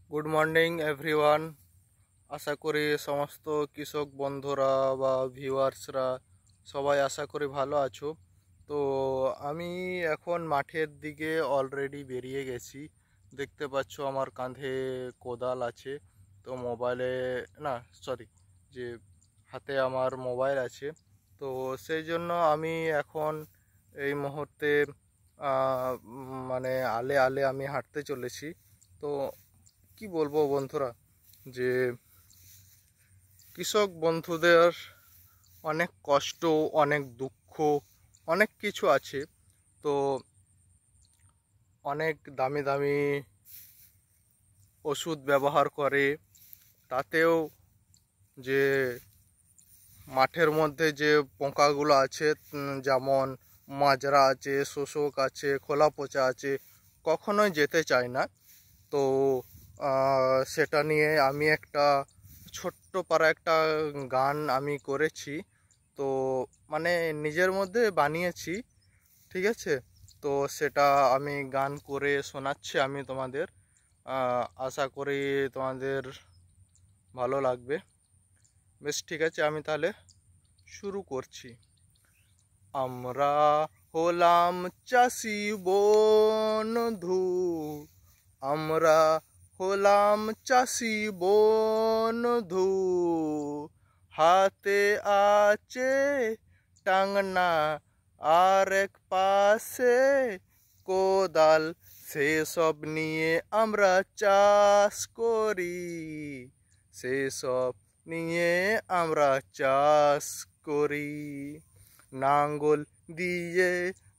Good morning everyone. আশা করি সমস্ত কৃষক বন্ধুরা বা ভিউয়ার্সরা সবাই আশা করি ভালো আছো। তো আমি এখন মাঠের দিকে অলরেডি বেরিয়ে গেছি। দেখতে পাচ্ছ আমার কাঁধে কোদাল আছে। তো মোবাইলে না, সরি, যে হাতে আমার মোবাইল আছে। তো সেই জন্য আমি এখন এই মুহূর্তে মানে আলে আলে আমি হাঁটতে চলেছি। তো কি বলবো বন্ধুরা, যে কৃষক বন্ধুদের অনেক কষ্ট, অনেক দুঃখ, অনেক কিছু আছে। তো অনেক দামি দামি ওষুধ ব্যবহার করে, তাতেও যে মাঠের মধ্যে যে পোকাগুলো আছে, যেমন মাজরা আছে, শোষক আছে, খোলা পচা আছে, কখনোই যেতে চায় না। তো সেটা নিয়ে আমি একটা ছোট্ট পারা একটা গান আমি করেছি। তো মানে নিজের মধ্যে বানিয়েছি, ঠিক আছে। তো সেটা আমি গান করে শোনাচ্ছি আমি তোমাদের। আশা করি তোমাদের ভালো লাগবে। বেশ, ঠিক আছে, আমি তাহলে শুরু করছি। আমরা হলাম চাষি বন্ধু, আমরা হলাম চাষি বন্ধু, হাতে আছে টাংনা আর এক পাশে কোদাল, সেসব নিয়ে আমরা চাষ করি, সেসব নিয়ে আমরা চাষ করি। নাঙ্গল দিয়ে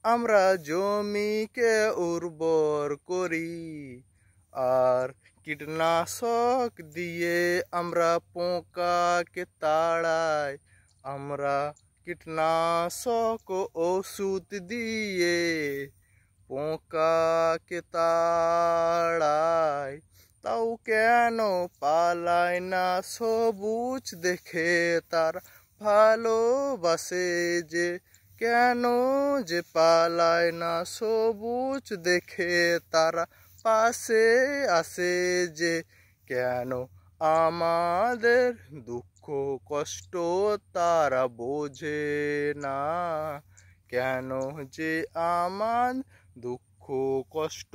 আমরা জমিকে উর্বর করি, আর কীটনাশক দিয়ে আমরা পোকাকে তাড়াই। আমরা কীটনাশক ওষুধ দিয়ে পোকাকে তাড়াই। তাও কেন পালায় না সবুজ দেখে তারা ভালোবাসে যে, কেন যে পালায় না সবুজ দেখে তারা পাশে আসে যে, কেন আমাদের দুঃখ কষ্ট তারা বোঝে না, কেন যে আমার দুঃখ কষ্ট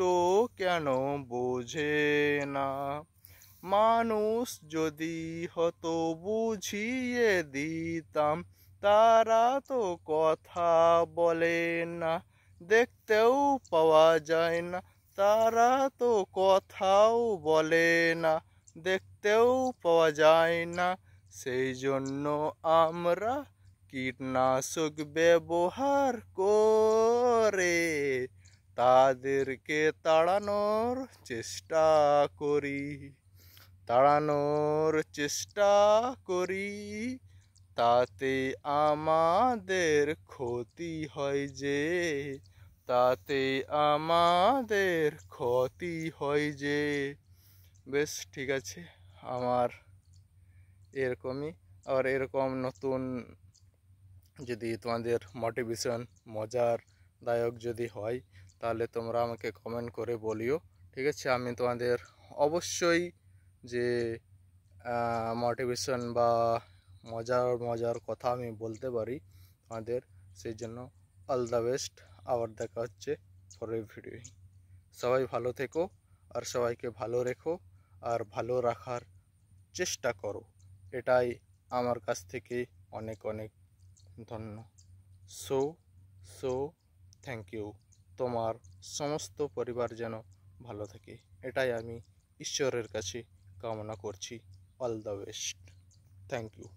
কেন বোঝে না। মানুষ যদি হতো বুঝিয়ে দিতাম, তারা তো কথা বলে না, দেখতেও পাওয়া যায় না, তারা তো কথাও বলে না, দেখতেও পাওয়া যায় না। সেই জন্য আমরা কীটনাশক ব্যবহার করে তাদেরকে তাড়ানোর চেষ্টা করি, তাড়ানোর চেষ্টা করি। তাতে আমাদের ক্ষতি হয় যে, তাতে আমাদের ক্ষতি হয় যে। বেশ, ঠিক আছে, আমার এরকমই। আর এরকম নতুন যদি তোমাদের মোটিভেশন মজার দায়ক যদি হয়, তাহলে তোমরা আমাকে কমেন্ট করে বলিও, ঠিক আছে। আমি তোমাদের অবশ্যই যে মোটিভেশন বা মজার মজার কথা আমি বলতে পারি তোমাদের, সেই জন্য অল দ্য বেস্ট। আবার দেখা হচ্ছে পরের ভিডিও। সবাই ভালো থেকো, আর সবাইকে ভালো রেখো, আর ভালো রাখার চেষ্টা করো, এটাই আমার কাছ থেকে অনেক অনেক ধন্য। So so thank you. তোমার সমস্ত পরিবার যেন ভালো থাকে, এটাই আমি ঈশ্বরের কাছে কামনা করছি। All the best. Thank you.